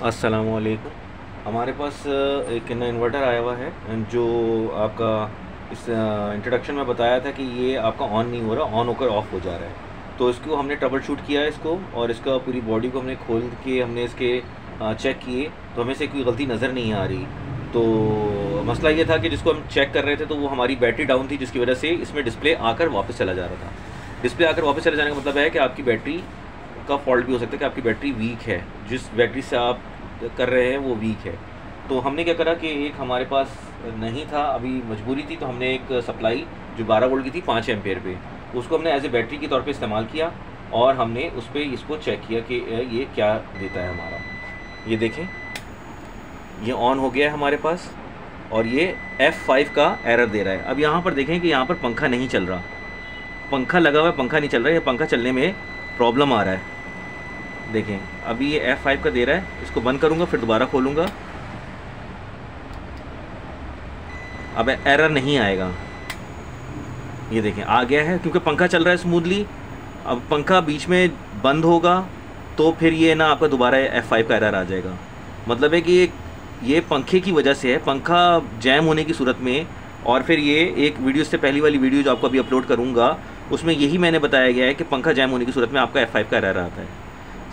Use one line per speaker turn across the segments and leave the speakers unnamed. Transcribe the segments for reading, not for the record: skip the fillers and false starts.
अस्सलामुअलैकुम। हमारे पास एक ना इन्वर्टर आया हुआ है जो आपका इस इंट्रोडक्शन में बताया था कि ये आपका ऑन नहीं हो रहा, ऑन होकर ऑफ़ हो जा रहा है। तो इसको हमने ट्रबल शूट किया इसको, और इसका पूरी बॉडी को हमने खोल के हमने इसके चेक किए, तो हमें से कोई गलती नज़र नहीं आ रही। तो मसला ये था कि जिसको हम चेक कर रहे थे तो वो हमारी बैटरी डाउन थी, जिसकी वजह से इसमें डिस्प्ले आकर वापस चला जा रहा था। डिस्प्ले आकर वापस चले जाने का मतलब है कि आपकी बैटरी का फॉल्ट भी हो सकता है कि आपकी बैटरी वीक है, जिस बैटरी से आप कर रहे हैं वो वीक है। तो हमने क्या करा कि एक हमारे पास नहीं था, अभी मजबूरी थी, तो हमने एक सप्लाई जो 12 वोल्ट की थी 5 एम्पेयर पे, उसको हमने एज ए बैटरी के तौर पे इस्तेमाल किया, और हमने उस पर इसको चेक किया कि ये क्या देता है हमारा। ये देखें, ये ऑन हो गया है हमारे पास, और ये F5 का एरर दे रहा है। अब यहाँ पर देखें कि यहाँ पर पंखा नहीं चल रहा, पंखा लगा हुआ है, पंखा नहीं चल रहा है, ये पंखा चलने में प्रॉब्लम आ रहा है। देखें, अभी ये F5 का दे रहा है, इसको बंद करूँगा फिर दोबारा खोलूँगा, अब एरर नहीं आएगा। ये देखें आ गया है, क्योंकि पंखा चल रहा है स्मूथली। अब पंखा बीच में बंद होगा तो फिर ये ना आपका दोबारा F5 का एरर आ जाएगा। मतलब है कि ये पंखे की वजह से है, पंखा जैम होने की सूरत में। और फिर ये एक वीडियो से पहली वाली वीडियो जो आपको अभी अपलोड करूँगा, उसमें यही मैंने बताया गया है कि पंखा जैम होने की सूरत में आपका F5 का एरर आता है।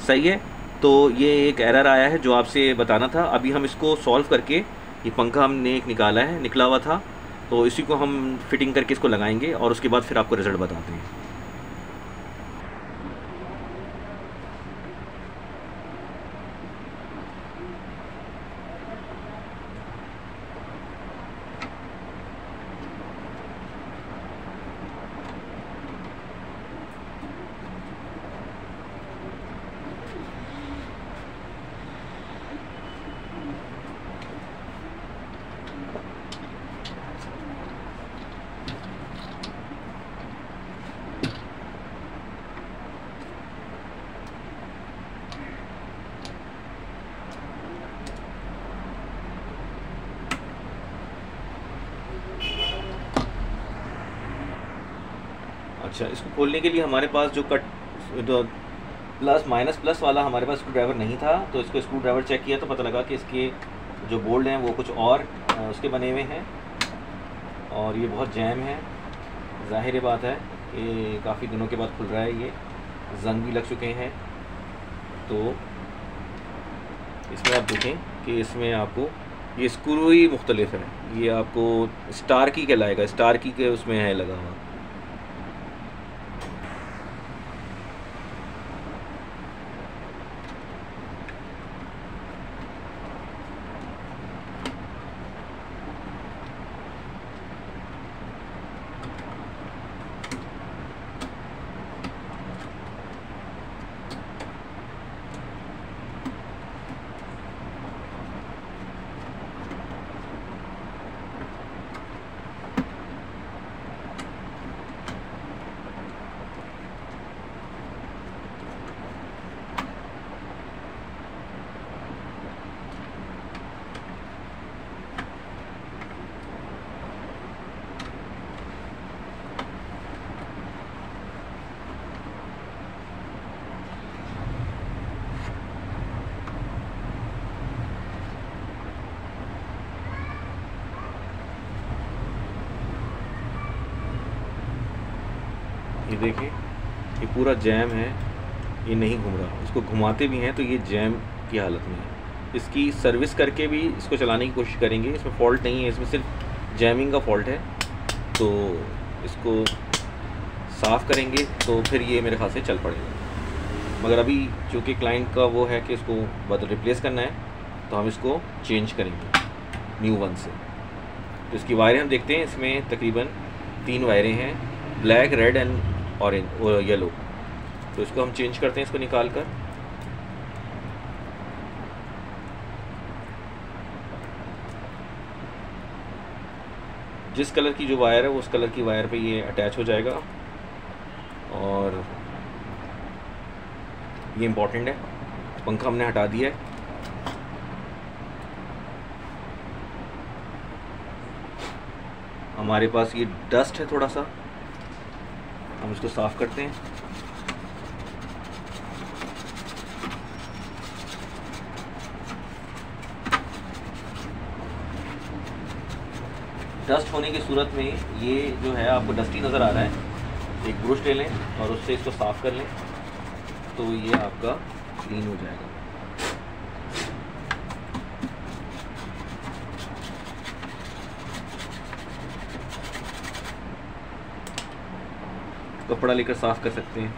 सही है, तो ये एक एरर आया है जो आपसे बताना था। अभी हम इसको सॉल्व करके, ये पंखा हमने एक निकाला है, निकला हुआ था, तो इसी को हम फिटिंग करके इसको लगाएंगे और उसके बाद फिर आपको रिज़ल्ट बताते हैं। अच्छा, इसको खोलने के लिए हमारे पास जो प्लस माइनस प्लस वाला हमारे पास स्क्रू ड्राइवर नहीं था, तो इसको स्क्रू ड्राइवर चेक किया तो पता लगा कि इसके जो बोल्ट हैं वो कुछ और उसके बने हुए हैं, और ये बहुत जैम है। ज़ाहिर बात है, ये काफ़ी दिनों के बाद खुल रहा है, ये जंग भी लग चुके हैं। तो इसमें आप देखें कि इसमें आपको ये स्क्रू ही मुख्तलिफ है, ये आपको स्टार की कहलाएगा, स्टार की के उसमें है लगा हुआ। ये देखिए, ये पूरा जैम है, ये नहीं घूम रहा। इसको घुमाते भी हैं तो ये जैम की हालत में है। इसकी सर्विस करके भी इसको चलाने की कोशिश करेंगे, इसमें फ़ॉल्ट नहीं है, इसमें सिर्फ जैमिंग का फ़ॉल्ट है। तो इसको साफ़ करेंगे तो फिर ये मेरे ख्याल से चल पड़ेगा। मगर अभी चूँकि क्लाइंट का वो है कि इसको बदल रिप्लेस करना है, तो हम इसको चेंज करेंगे न्यू वन से। तो इसकी वायरें हम देखते हैं, इसमें तकरीबन 3 वायरें हैं, ब्लैक, रेड एंड ऑरेंज और येलो। तो इसको हम चेंज करते हैं, इसको निकाल कर। जिस कलर की जो वायर है उस कलर की वायर पे ये अटैच हो जाएगा, और ये इम्पोर्टेंट है। पंखा हमने हटा दिया है, हमारे पास ये डस्ट है थोड़ा सा, हम इसको साफ़ करते हैं। डस्ट होने की सूरत में ये जो है आपको डस्टी नज़र आ रहा है, एक ब्रश ले लें और उससे इसको साफ़ कर लें तो ये आपका क्लीन हो जाएगा। कपड़ा लेकर साफ़ कर सकते हैं।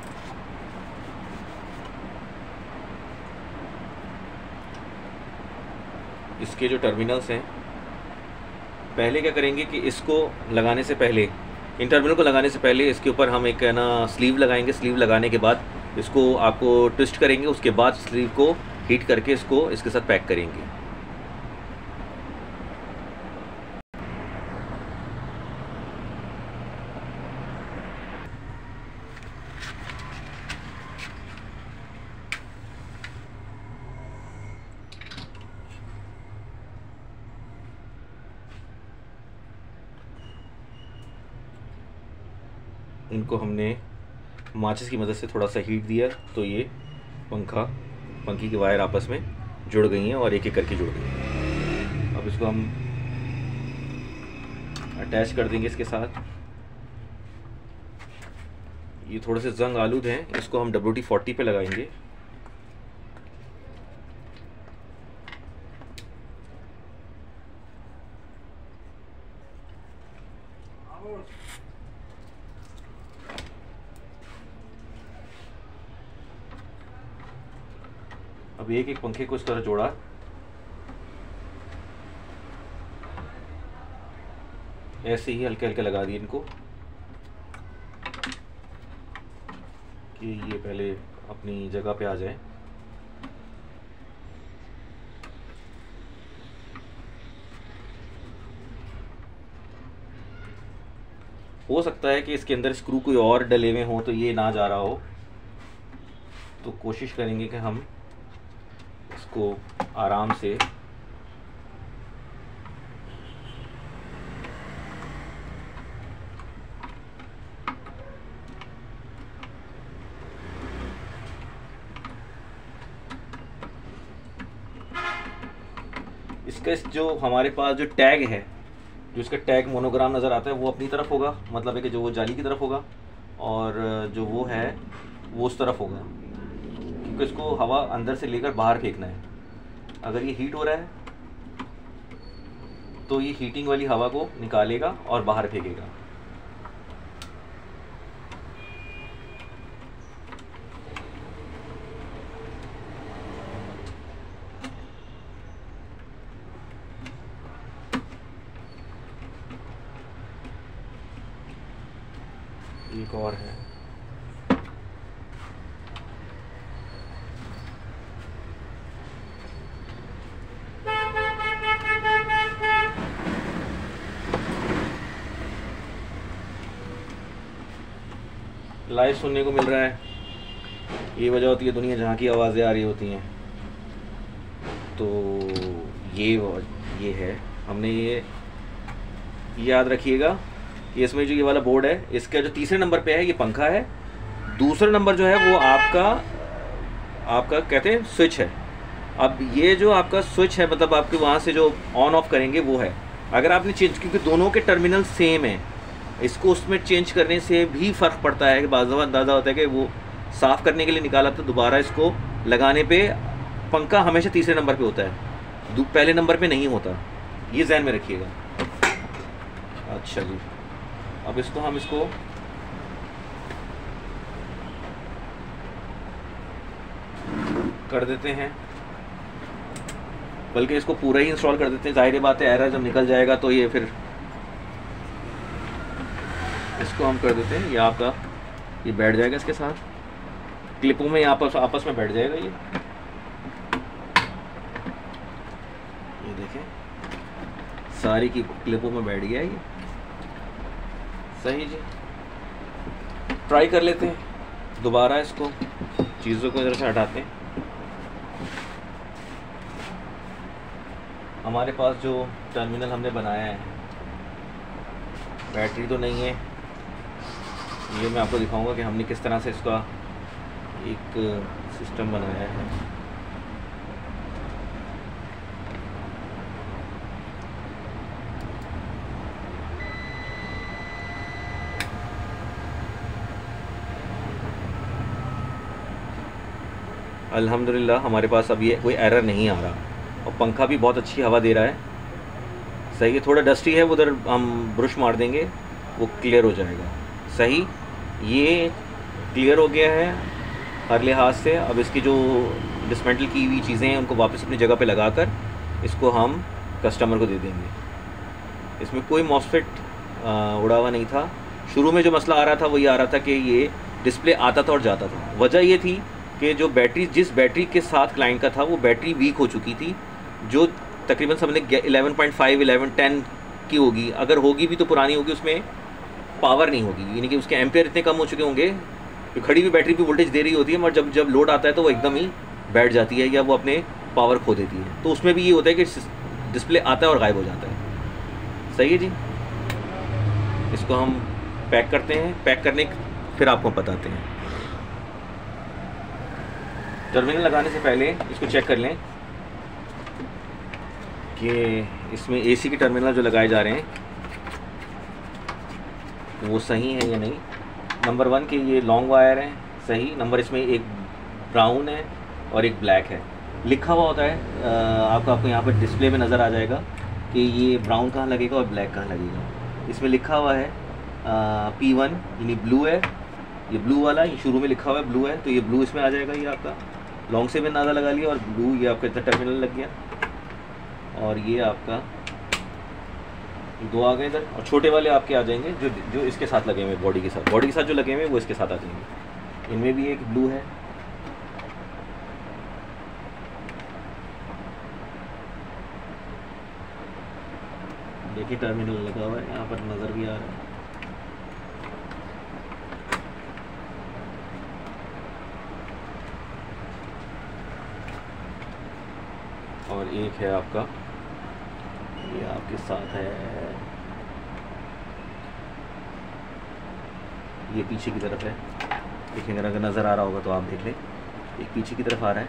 इसके जो टर्मिनल्स हैं, पहले क्या करेंगे कि इसको लगाने से पहले, इन टर्मिनल को लगाने से पहले इसके ऊपर हम एक है ना स्लीव लगाएंगे। स्लीव लगाने के बाद इसको आपको ट्विस्ट करेंगे, उसके बाद स्लीव को हीट करके इसको इसके साथ पैक करेंगे। इनको हमने माचिस की मदद से थोड़ा सा हीट दिया तो ये पंखी की वायर आपस में जुड़ गई हैं और एक एक करके जुड़ गई हैं। अब इसको हम अटैच कर देंगे इसके साथ। ये थोड़े से जंग आलूद हैं, इसको हम WD-40 पे लगाएंगे। अब एक एक पंखे को इस तरह जोड़ा, ऐसे ही हल्के हल्के लगा दिए इनको कि ये पहले अपनी जगह पे आ जाए। हो सकता है कि इसके अंदर स्क्रू कोई और डले हुए हों तो ये ना जा रहा हो, तो कोशिश करेंगे कि हम इसको आराम से इसका जो हमारे पास जो टैग है, जो इसका टैग मोनोग्राम नज़र आता है वो अपनी तरफ होगा, मतलब है कि जो वो जाली की तरफ होगा और जो वो है वो उस तरफ होगा, क्योंकि इसको हवा अंदर से लेकर बाहर फेंकना है। अगर ये हीट हो रहा है तो ये हीटिंग वाली हवा को निकालेगा और बाहर फेंकेगा। एक और है, लाइव सुनने को मिल रहा है। ये वजह होती है दुनिया जहाँ की आवाज़ें आ रही होती हैं। तो ये है, हमने ये याद रखिएगा कि इसमें जो ये वाला बोर्ड है, इसका जो तीसरे नंबर पे है ये पंखा है, दूसरा नंबर जो है वो आपका कहते हैं स्विच है। अब ये जो आपका स्विच है, मतलब आपके वहाँ से जो ऑन ऑफ करेंगे वो है। अगर आपने चेंज, क्योंकि दोनों के टर्मिनल सेम हैं, इसको उसमें चेंज करने से भी फ़र्क पड़ता है कि बाज़ दफ़ा अंदाज़ा होता है कि वो साफ़ करने के लिए निकाला तो दोबारा इसको लगाने पे पंखा हमेशा तीसरे नंबर पे होता है, पहले नंबर पे नहीं होता, ये ज़हन में रखिएगा। अच्छा जी, अब हम इसको कर देते हैं, बल्कि इसको पूरा ही इंस्टॉल कर देते हैं। जाहिर बात है एरर जब निकल जाएगा तो ये फिर इसको हम कर देते हैं। ये आपका ये बैठ जाएगा इसके साथ, क्लिपों में आपस में बैठ जाएगा। ये देखें सारी की क्लिपों में बैठ गया ये। सही जी, ट्राई कर लेते हैं दोबारा, इसको चीज़ों को इधर से हटाते हैं। हमारे पास जो टर्मिनल हमने बनाया है, बैटरी तो नहीं है, ये मैं आपको दिखाऊंगा कि हमने किस तरह से इसका एक सिस्टम बनाया है। अल्हम्दुलिल्लाह हमारे पास अब ये कोई एरर नहीं आ रहा, और पंखा भी बहुत अच्छी हवा दे रहा है। सही है, थोड़ा डस्टी है, उधर हम ब्रश मार देंगे वो क्लियर हो जाएगा। सही, ये क्लियर हो गया है हर लिहाज से। अब इसकी जो डिसमेंटल की हुई चीज़ें हैं उनको वापस अपनी जगह पे लगाकर इसको हम कस्टमर को दे देंगे। इसमें कोई मॉसफेट उड़ा हुआ नहीं था। शुरू में जो मसला आ रहा था वो ये आ रहा था कि ये डिस्प्ले आता था और जाता था। वजह ये थी कि जो बैटरी, जिस बैटरी के साथ क्लाइंट का था वो बैटरी वीक हो चुकी थी, जो तकरीबन समझ 11.5 11 की होगी। अगर होगी भी तो पुरानी होगी, उसमें पावर नहीं होगी, यानी कि उसके एम्पेयर इतने कम हो चुके होंगे कि खड़ी हुई बैटरी भी वोल्टेज दे रही होती है, मगर जब लोड आता है तो वो एकदम ही बैठ जाती है या वो अपने पावर खो देती है। तो उसमें भी ये होता है कि डिस्प्ले आता है और गायब हो जाता है। सही है जी, इसको हम पैक करते हैं। पैक करने फिर आपको बताते हैं। टर्मिनल लगाने से पहले इसको चेक कर लें कि इसमें एसी के टर्मिनल जो लगाए जा रहे हैं वो सही है या नहीं। नंबर 1 के ये लॉन्ग वायर है, सही। नंबर इसमें एक ब्राउन है और एक ब्लैक है। लिखा हुआ होता है आपको यहाँ पर डिस्प्ले में नज़र आ जाएगा कि ये ब्राउन कहाँ लगेगा और ब्लैक कहाँ लगेगा। इसमें लिखा हुआ है P1 यानी ब्लू है, ये ब्लू वाला, ये शुरू में लिखा हुआ है ब्लू है, तो ये ब्लू इसमें आ जाएगा। ये आपका लॉन्ग से भी अंदाज़ा लगा लिया, और ब्लू ये आपका इतना टर्मिनल लग गया, और ये आपका 2 आ गए इधर, और छोटे वाले आपके आ जाएंगे जो इसके साथ लगे हुए, बॉडी के साथ जो लगे हुए वो इसके साथ आ जाएंगे। इनमें भी एक ब्लू है। देखिए टर्मिनल लगा हुआ है, यहाँ पर नज़र भी आ रहा है। और एक है आपका, ये आपके साथ है, ये पीछे की तरफ है। देखिए अगर नज़र आ रहा होगा तो आप देख लें, एक पीछे की तरफ आ रहा है